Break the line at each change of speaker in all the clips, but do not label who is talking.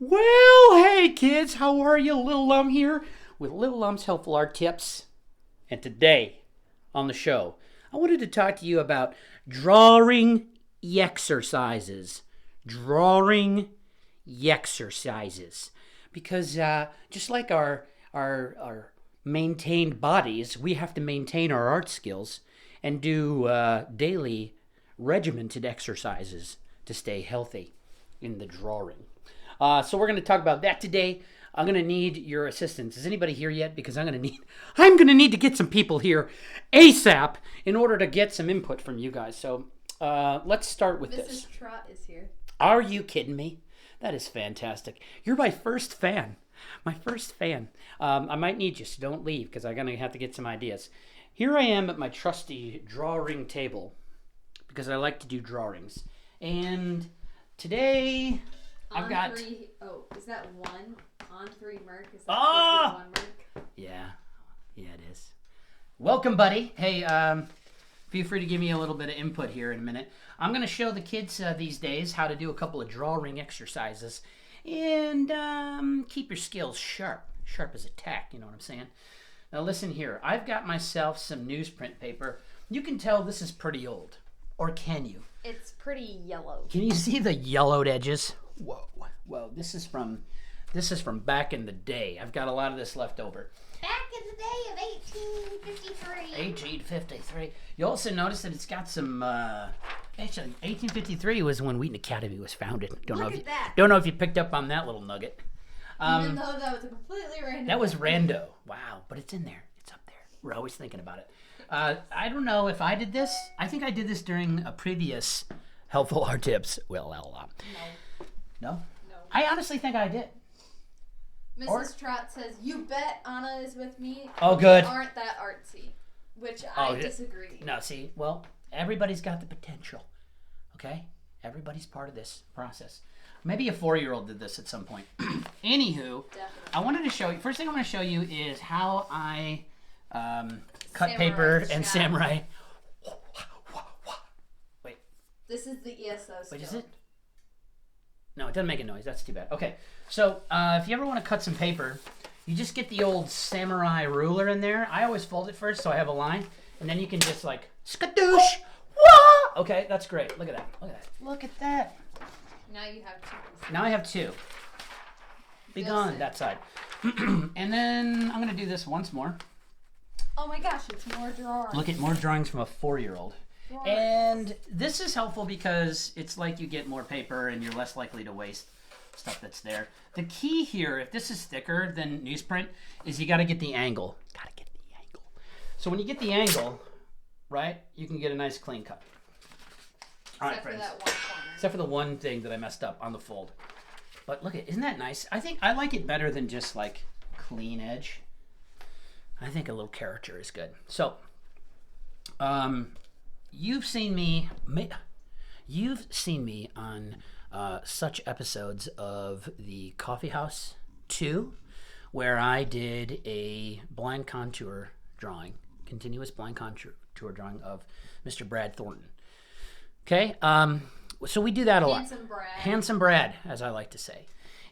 Well, hey kids, how are you? Lil Lum here with Lil Lum's Helpful Art Tips. And today on the show, I wanted to talk to you about drawing exercises. Drawing exercises. Because just like our maintained bodies, we have to maintain our art skills and do daily regimented exercises to stay healthy in the drawing. So we're going to talk about that today. I'm going to need your assistance. Is anybody here yet? Because I'm going to need to get some people here ASAP in order to get some input from you guys. So let's start with this.
Mrs. Trot is here.
Are you kidding me? That is fantastic. You're my first fan. My first fan. I might need you, so don't leave because I'm going to have to get some ideas. Here I am at my trusty drawing table because I like to do drawings. And today I've got...
is that one? On three, Merc? Is that one, Merc?
Yeah, it is. Welcome, buddy. Hey, feel free to give me a little bit of input here in a minute. I'm going to show the kids these days how to do a couple of drawing exercises and keep your skills sharp as a tack, you know what I'm saying? Now listen here, I've got myself some newsprint paper. You can tell this is pretty old, or can you?
It's pretty yellow.
Can you see the yellowed edges? Whoa, this is from back in the day. I've got a lot of this left over.
Back in the day of 1853.
1853. You also notice that it's got some, actually, 1853 was when Wheaton Academy was founded. Don't know if you picked up on that little nugget.
Even though that was a completely random.
That was rando. Wow, but it's in there. It's up there. We're always thinking about it. I don't know if I did this. I think I did this during a previous Helpful Art Tips. Well, No? No? I honestly think I did.
Mrs. Trot says, you bet Anna is with me.
Oh, good.
We aren't that artsy, which I disagree.
No, see, well, everybody's got the potential, okay? Everybody's part of this process. Maybe a 4-year-old did this at some point. Anywho,
Definitely.
I wanted to show you, first thing I want to show you is how I cut paper and samurai. Wait.
This is the ESO skill.
Wait, is it? No, it doesn't make a noise. That's too bad. Okay, so if you ever want to cut some paper, you just get the old samurai ruler in there. I always fold it first so I have a line, and then you can just like, skadoosh, wah! Okay, that's great. Look at that. Look at that.
Now you have two.
Now I have two. Be gone that side. And then I'm going to do this once more.
Oh my gosh, it's more drawings.
Look at more drawings from a 4-year-old. And this is helpful because it's like you get more paper and you're less likely to waste stuff that's there. The key here, if this is thicker than newsprint, is you got to get the angle. So when you get the angle, right, you can get a nice clean cut. All right, friends.
Except for that one corner.
Except for the one thing that I messed up on the fold. But look, isn't that nice? I think I like it better than just like clean edge. I think a little character is good. So, you've seen me on such episodes of the Coffee House 2, where I did a blind contour drawing, continuous blind contour drawing of Mr. Brad Thornton. Okay, so we do that a lot. Handsome Brad, as I like to say.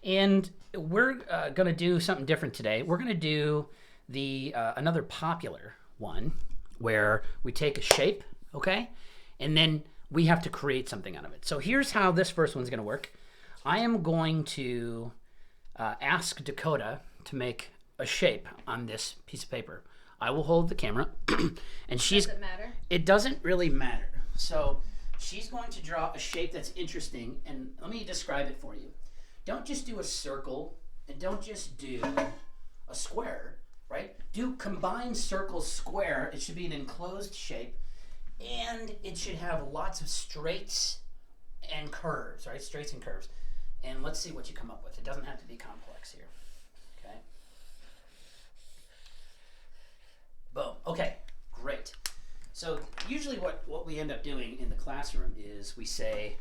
And we're going to do something different today. We're going to do the another popular one where we take a shape, okay? And then we have to create something out of it. So here's how this first one's going to work. I am going to ask Dakota to make a shape on this piece of paper. I will hold the camera. And
Does it matter?
It doesn't really matter. So she's going to draw a shape that's interesting, and let me describe it for you. Don't just do a circle, and don't just do a square, right? Do combined circle square. It should be an enclosed shape, and it should have lots of straights and curves, right? Straights and curves. And let's see what you come up with. It doesn't have to be complex here, okay? Boom. Okay, great. So usually what we end up doing in the classroom is we say,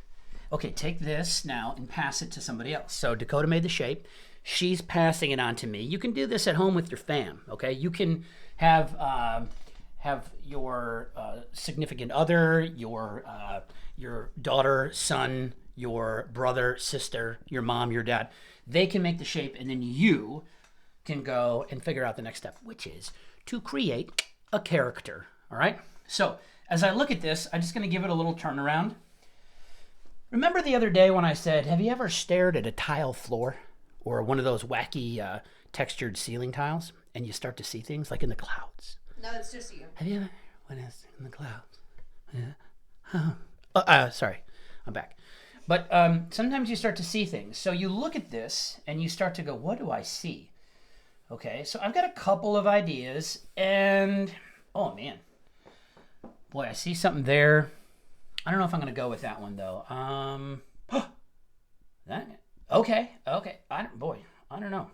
okay, take this now and pass it to somebody else. So Dakota made the shape. She's passing it on to me. You can do this at home with your fam, okay? You can have your significant other, your daughter, son, your brother, sister, your mom, your dad. They can make the shape, and then you can go and figure out the next step, which is to create a character. All right? So as I look at this, I'm just going to give it a little turnaround. Remember the other day when I said, have you ever stared at a tile floor or one of those wacky textured ceiling tiles and you start to see things like in the clouds?
No, it's just you.
Have you ever? When it's in the clouds. Yeah. Sorry, I'm back. But sometimes you start to see things. So you look at this and you start to go, what do I see? Okay, so I've got a couple of ideas and, oh man. Boy, I see something there. I don't know if I'm going to go with that one though. Okay. I don't know.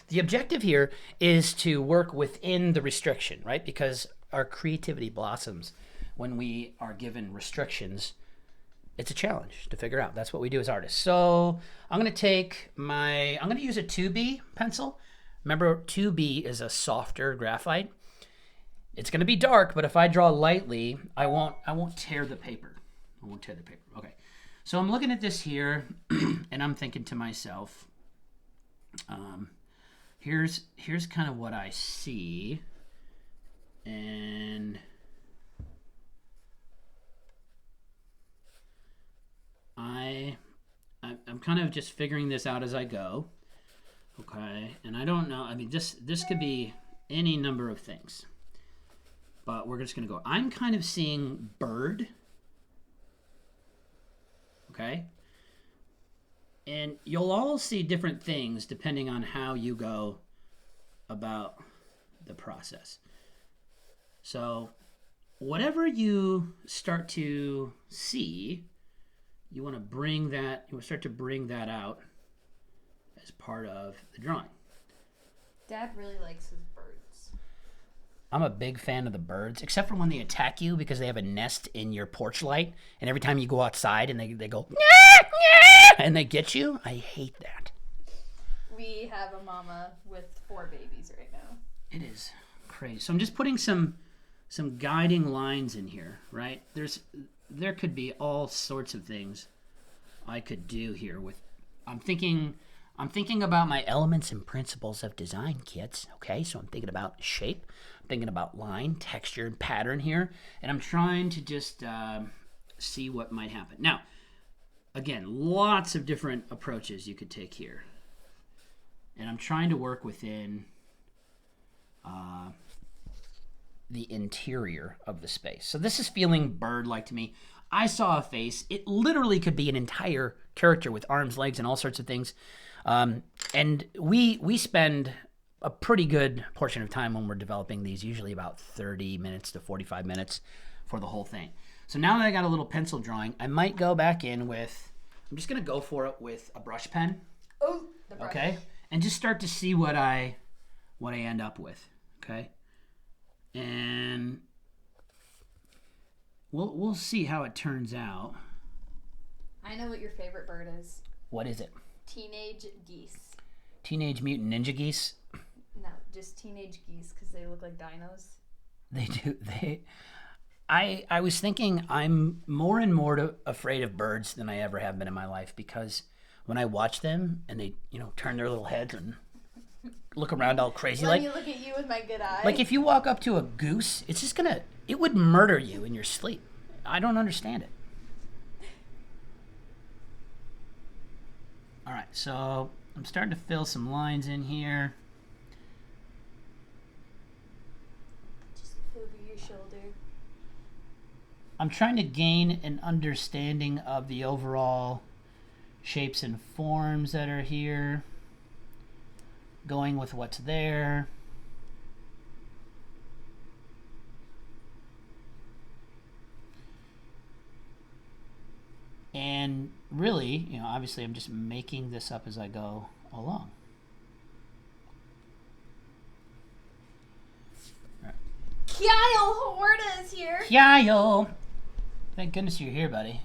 The objective here is to work within the restriction, right? Because our creativity blossoms when we are given restrictions. It's a challenge to figure out. That's what we do as artists. So I'm going to use a 2B pencil. Remember, 2B is a softer graphite. It's going to be dark, but if I draw lightly, I won't tear the paper. Okay. So I'm looking at this here, and I'm thinking to myself, here's kind of what I see, and I'm kind of just figuring this out as I go. Okay, and I don't know. I mean, this could be any number of things. But we're just going to go. I'm kind of seeing bird. Okay? And you'll all see different things depending on how you go about the process. So whatever you start to see, you want to start to bring that out as part of the drawing.
Dad really likes his birds.
I'm a big fan of the birds, except for when they attack you because they have a nest in your porch light, and every time you go outside and they go, nyah, nyah, and they get you. I hate that.
We have a mama with 4 babies right now.
It is crazy. So I'm just putting some guiding lines in here, right? There could be all sorts of things I could do here with. I'm thinking about my elements and principles of design, kids. Okay, so I'm thinking about shape, I'm thinking about line, texture, and pattern here, and I'm trying to just see what might happen. Now, again, lots of different approaches you could take here, and I'm trying to work within the interior of the space. So this is feeling bird-like to me. I saw a face. It literally could be an entire character with arms, legs, and all sorts of things. And we spend a pretty good portion of time when we're developing these, usually about 30 minutes to 45 minutes for the whole thing. So now that I got a little pencil drawing, I might go back in with, I'm just going to go for it with a brush pen.
Oh, the brush.
Okay? And just start to see what I end up with. Okay? And we'll see how it turns out.
I know what your favorite bird is.
What is it?
Teenage geese.
Teenage Mutant Ninja Geese?
No, just teenage geese because they look like dinos.
They do. I was thinking I'm more and more afraid of birds than I ever have been in my life, because when I watch them and they, turn their little heads and look around all crazy,
Let me look at you with my good eye.
Like if you walk up to a goose, it would murder you in your sleep. I don't understand it. All right, so I'm starting to fill some lines in here.
Just over your shoulder.
I'm trying to gain an understanding of the overall shapes and forms that are here, going with what's there. And really, obviously I'm just making this up as I go along.
Kyle Horta is here.
Kyle! Thank goodness you're here, buddy.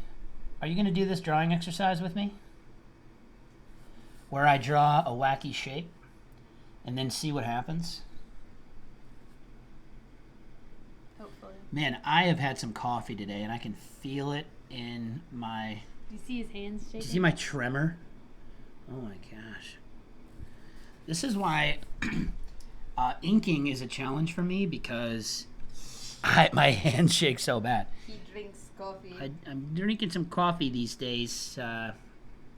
Are you going to do this drawing exercise with me? Where I draw a wacky shape and then see what happens?
Hopefully.
Man, I have had some coffee today and I can feel it in my
Do you see his hands shaking?
Do you see my tremor? Oh my gosh. This is why inking is a challenge for me because my hands shake so bad.
He drinks coffee.
I'm drinking some coffee these days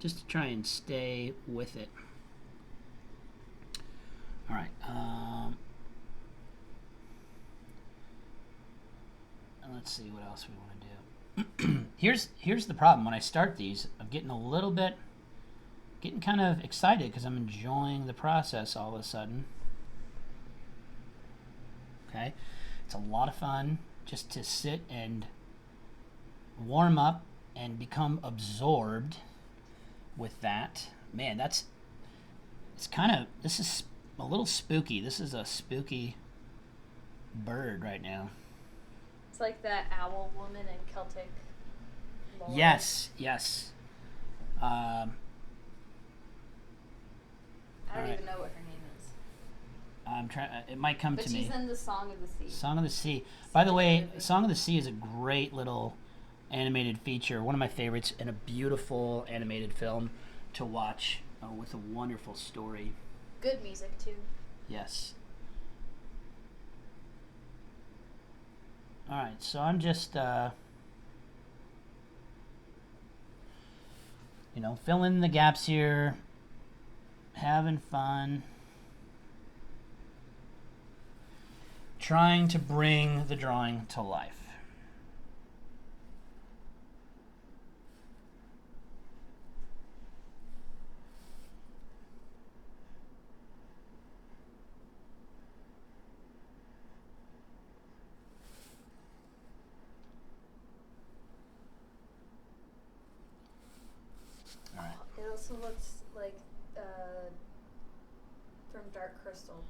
just to try and stay with it. All right. Let's see what else we want to do. Here's the problem. When I start these, I'm getting kind of excited because I'm enjoying the process all of a sudden. Okay, it's a lot of fun just to sit and warm up and become absorbed with that. Man, this is a little spooky. This is a spooky bird right now.
It's like that owl woman in Celtic lore.
Yes.
I don't even know what her name is.
I'm trying. It might come to me.
But she's in the Song of the Sea.
Song of the Sea. By the way, Song of the Sea is a great little animated feature. One of my favorites, and a beautiful animated film to watch with a wonderful story.
Good music too.
Yes. All right, so I'm just, filling in the gaps here, having fun, trying to bring the drawing to life.
It also looks like from Dark Crystal.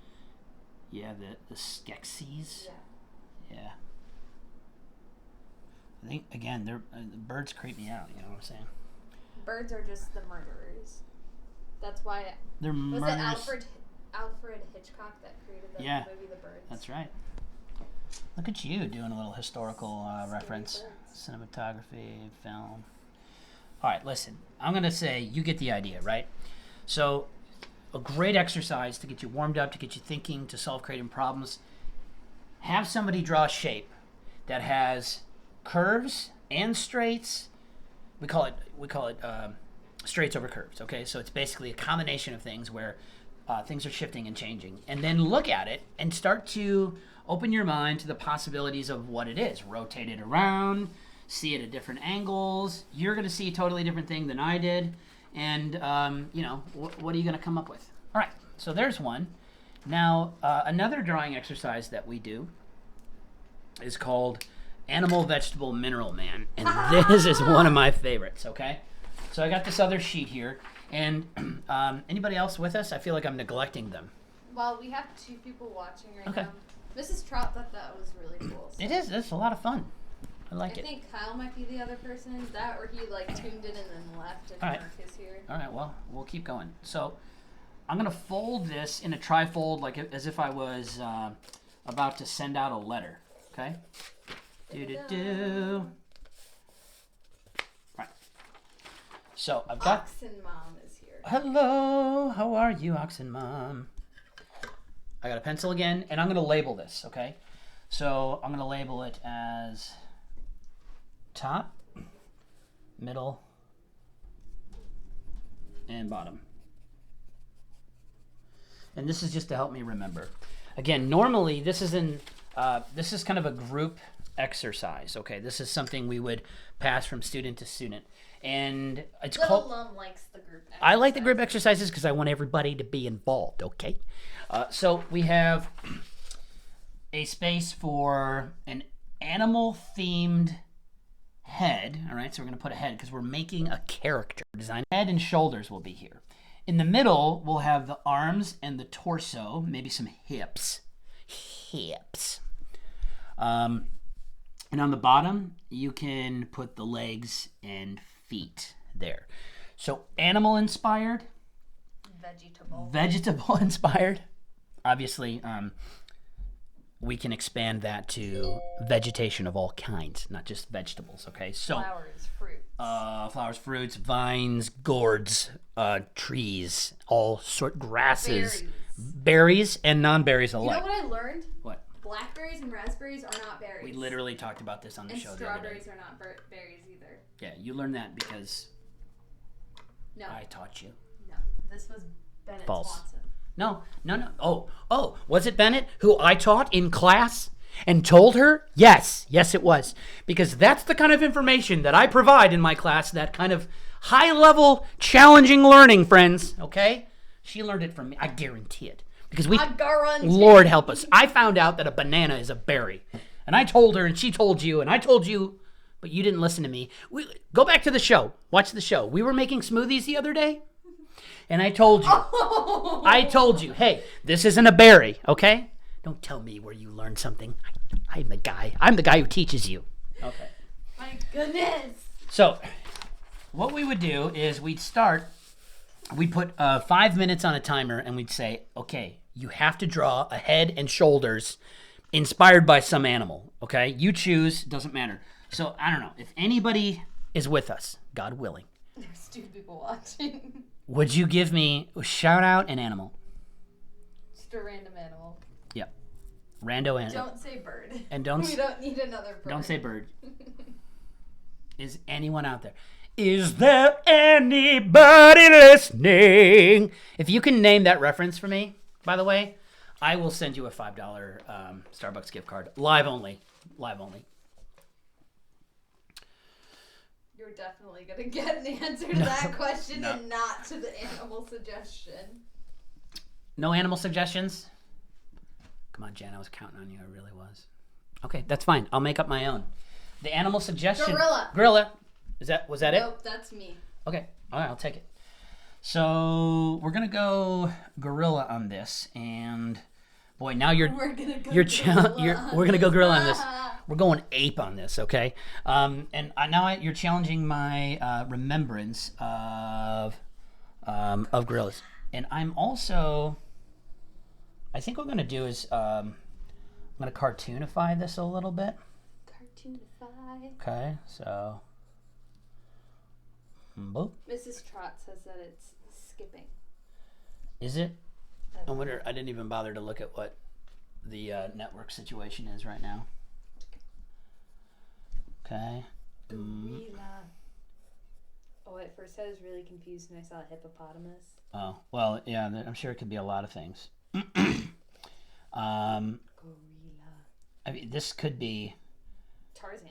Yeah, the Skeksis. Yeah. I think again, the birds creep me out. You know what I'm saying?
Birds are just the murderers. That's why.
They're
was
murderers.
it Alfred Hitchcock that created the movie The Birds?
That's right. Look at you doing a little historical reference, cinematography, film. All right, listen. I'm going to say you get the idea, right? So a great exercise to get you warmed up, to get you thinking, to solve creative problems. Have somebody draw a shape that has curves and straights. We call it straights over curves, okay? So it's basically a combination of things where things are shifting and changing. And then look at it and start to open your mind to the possibilities of what it is. Rotate it around, see it at different angles. You're going to see a totally different thing than I did. And, what are you going to come up with? All right, so there's one. Now, another drawing exercise that we do is called Animal, Vegetable, Mineral Man. And this is one of my favorites, okay? So I got this other sheet here. And anybody else with us? I feel like I'm neglecting them.
Well, we have 2 people watching right
Okay.
now. Mrs. Trout thought that was really cool. So.
It is. It's a lot of fun. I like
I
it.
think Kyle might be the other person. That or he tuned in and then left and
All right.
Mark is here.
All right, well, we'll keep going. So I'm going to fold this in a trifold as if I was about to send out a letter, okay? Do-do-do. Right. So I've got...
Oxen Mom is here.
Hello, how are you, Oxen Mom? I got a pencil again, and I'm going to label this, okay? So I'm going to label it as top, middle, and bottom. And this is just to help me remember. Again, normally this is kind of a group exercise, okay? This is something we would pass from student to student. And it's
Lil
called...
Lum likes the group exercise.
I like the group exercises because I want everybody to be involved, okay? So we have a space for an animal-themed head, all right? So we're going to put a head because we're making a character design. Head and shoulders will be here. In the middle, we'll have the arms and the torso, maybe some hips. And on the bottom, you can put the legs and feet there. So animal-inspired.
Vegetable.
Vegetable-inspired. Obviously, we can expand that to vegetation of all kinds, not just vegetables, okay? So flowers, fruits, vines, gourds, trees, all grasses, berries and non-berries alike.
You know what I learned?
What?
Blackberries and raspberries are not berries.
We literally talked about this on the show the other day.
And strawberries are not berries either.
Yeah, you learned that because
no.
I taught you.
No, this was Bennett
False.
Watson.
No. Oh, was it Bennett who I taught in class and told her? Yes, it was. Because that's the kind of information that I provide in my class, that kind of high-level, challenging learning, friends, okay? She learned it from me. I guarantee it. Because Lord help us. I found out that a banana is a berry. And I told her, and she told you, and I told you, but you didn't listen to me. Go back to the show. Watch the show. We were making smoothies the other day. And I told you, hey, this isn't a berry, okay? Don't tell me where you learned something. I'm the guy who teaches you. Okay.
My goodness.
So, what we would do is we'd put 5 minutes on a timer, and we'd say, okay, you have to draw a head and shoulders inspired by some animal, okay? You choose, doesn't matter. So, I don't know, if anybody is with us, God willing.
There's 2 people watching.
Would you give me, shout out an animal?
Just a random animal.
Yep. Rando animal.
Don't say bird.
And
we don't need another bird.
Don't say bird. Is anyone out there? Is there anybody listening? If you can name that reference for me, by the way, I will send you a $5 Starbucks gift card. Live only.
You're definitely going to get an answer to that question and not to the animal suggestion.
No animal suggestions? Come on, Jen, I was counting on you. I really was. Okay, that's fine. I'll make up my own. The animal suggestion. Gorilla. Was that it?
Nope, that's me.
Okay. All right, I'll take it. So we're gonna go gorilla on this, and boy, now we're gonna go gorilla on this. We're going ape on this, okay? And you're challenging my remembrance of gorillas, and I'm also. I think what I'm gonna do is I'm gonna cartoonify this a little bit.
Cartoonify.
Okay, so. Boop.
Mrs. Trot says that it's skipping.
Is it? I wonder. I didn't even bother to look at what the network situation is right now. Okay.
Oh, at first I was really confused when I saw a hippopotamus.
Oh, well, yeah, I'm sure it could be a lot of things.
Gorilla.
I mean, this could be
Tarzan.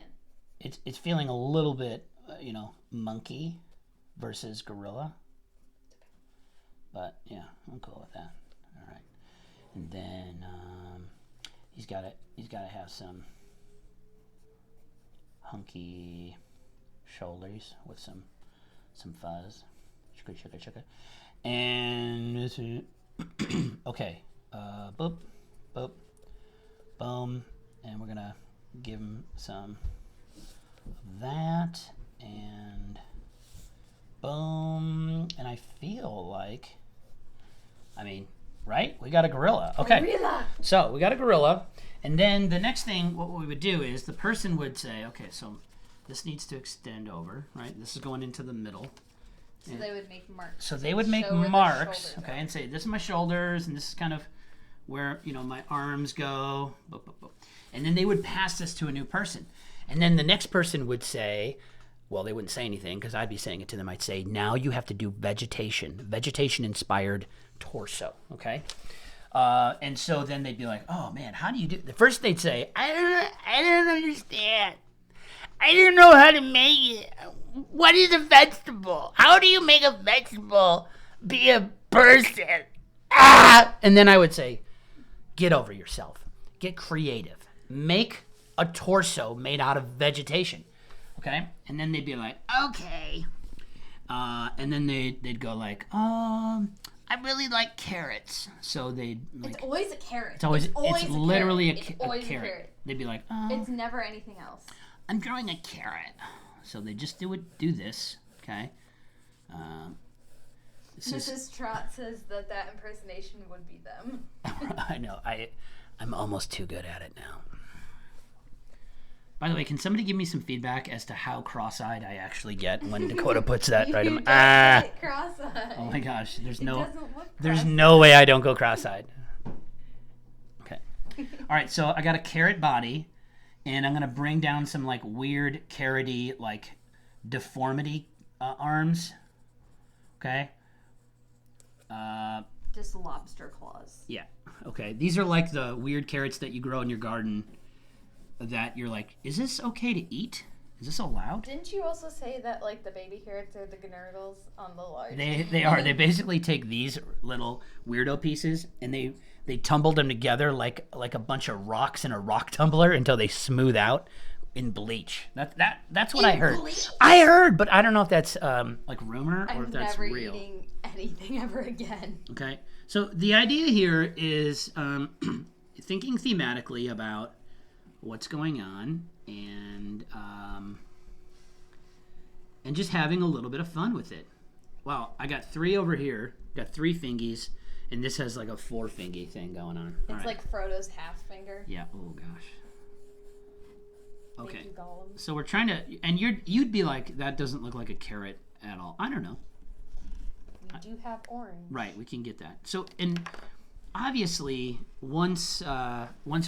It's feeling a little bit, monkey versus gorilla. But yeah, I'm cool with that. All right, and then he's got to have some hunky shoulders with some fuzz. Chugga. And this is okay. Boop, boom, and we're gonna give him some of that, and boom, and I feel like, right? We got a gorilla. Okay.
Gorilla.
So we got a gorilla, and then the next thing, what we would do is the person would say, okay, so this needs to extend over, right? This is going into the middle.
So they would make marks.
So they would make marks, okay, and say, this is my shoulders, and this is kind of where, my arms go, and then they would pass this to a new person. And then the next person would say, well, they wouldn't say anything because I'd be saying it to them. I'd say, now you have to do vegetation-inspired torso, okay? And so then they'd be like, oh, man, how do you do? The first they'd say, I don't understand. I don't know how to make it. What is a vegetable? How do you make a vegetable be a person? And then I would say, get over yourself. Get creative. Make a torso made out of vegetation. Okay? And then they'd be like, okay. And then they'd go like, I really like carrots. So they'd like...
It's always a carrot.
It's literally a carrot. They'd be like,
it's never anything else.
I'm growing a carrot. So they just do this. Okay?
Mrs. Trot says that impersonation would be them.
I know. I'm almost too good at it now. By the way, can somebody give me some feedback as to how cross-eyed I actually get when Dakota puts that right?
You don't get cross-eyed.
Oh my gosh, there's
There's
no way I don't go cross-eyed. Okay. All right, so I got a carrot body, and I'm gonna bring down some like weird carroty like deformity arms. Okay.
Just lobster claws.
Yeah. Okay. These are like the weird carrots that you grow in your garden. That you're like, is this okay to eat? Is this allowed?
Didn't you also say that like the baby carrots are the gnurdles on the large?
They are. They basically take these little weirdo pieces and they tumble them together like a bunch of rocks in a rock tumbler until they smooth out in bleach. That's what I heard.
Bleach?
I heard, but I don't know if that's like rumor or if
I'm
that's
never
real.
eating anything ever again.
Okay. So the idea here is thinking thematically about what's going on and just having a little bit of fun with it. Wow, I got 3 over here. Got 3 fingies, and this has like a 4-fingy thing going on.
It's like Frodo's half finger.
Yeah. Oh gosh. Okay.
Thank you, Gollum.
So we're trying to, and you'd be like, that doesn't look like a carrot at all. I don't know.
We do have orange.
Right, we can get that. So, and obviously, once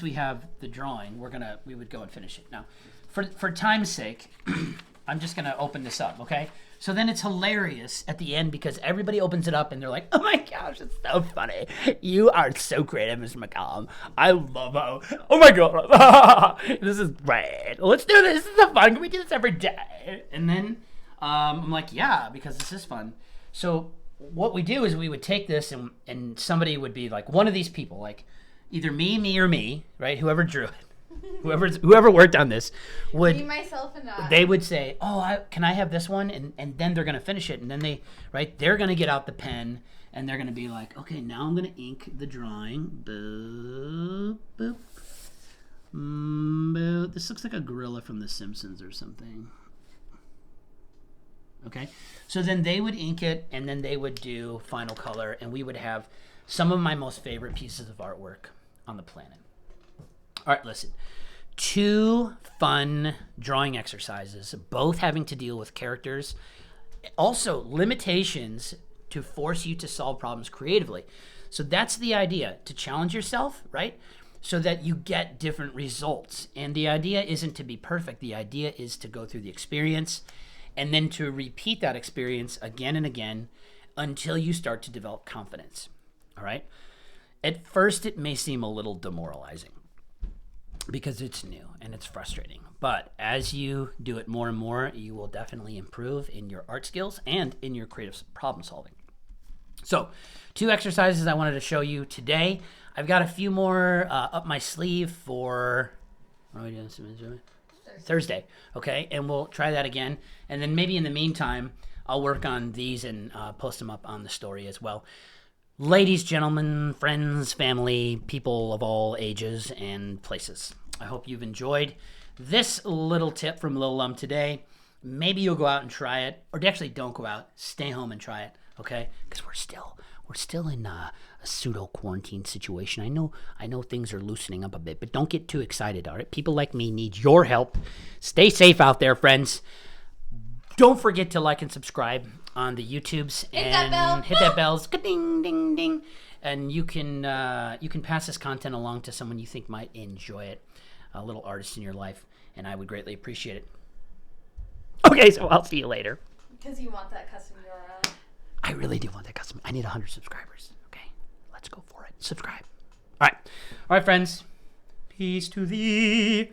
we have the drawing, we would go and finish it. Now, for time's sake, I'm just gonna open this up, okay? So then it's hilarious at the end because everybody opens it up and they're like, "Oh my gosh, it's so funny! You are so creative, Mr. McCallum. I love how. Oh my god, this is great. Let's do this. This is so fun. Can we do this every day?" And then I'm like, "Yeah, because this is fun." So what we do is we would take this and somebody would be like one of these people, like either me, or me, right? Whoever drew it. Whoever worked on this would
Me, myself, and I.
they would say, "Oh, can I have this one?" And then they're gonna finish it, and then they're gonna get out the pen and they're gonna be like, "Okay, now I'm gonna ink the drawing." Boop, boop, boop. This looks like a gorilla from The Simpsons or something. Okay, so then they would ink it, and then they would do final color, and we would have some of my most favorite pieces of artwork on the planet. All right, listen. 2 fun drawing exercises, both having to deal with characters, also limitations to force you to solve problems creatively. So that's the idea, to challenge yourself, right? So that you get different results. And the idea isn't to be perfect. The idea is to go through the experience and then to repeat that experience again and again until you start to develop confidence, all right? At first, it may seem a little demoralizing because it's new and it's frustrating. But as you do it more and more, you will definitely improve in your art skills and in your creative problem solving. So 2 exercises I wanted to show you today. I've got a few more up my sleeve for, what are we doing? Thursday, okay? And we'll try that again. And then maybe in the meantime, I'll work on these and post them up on the story as well. Ladies, gentlemen, friends, family, people of all ages and places, I hope you've enjoyed this little tip from Lil Lum today. Maybe you'll go out and try it, or actually don't go out. Stay home and try it, okay? Because we're still in a pseudo quarantine situation. I know things are loosening up a bit, but don't get too excited, all right? People like me need your help. Stay safe out there, friends. Don't forget to like and subscribe on the YouTubes and hit that bell. Ding, ding, ding. And you can pass this content along to someone you think might enjoy it, a little artist in your life, and I would greatly appreciate it. Okay, so I'll see you later.
Because you want that custom URL.
I really do want that custom. I need 100 subscribers. Okay, let's go for it. Subscribe. All right, friends. Peace to thee.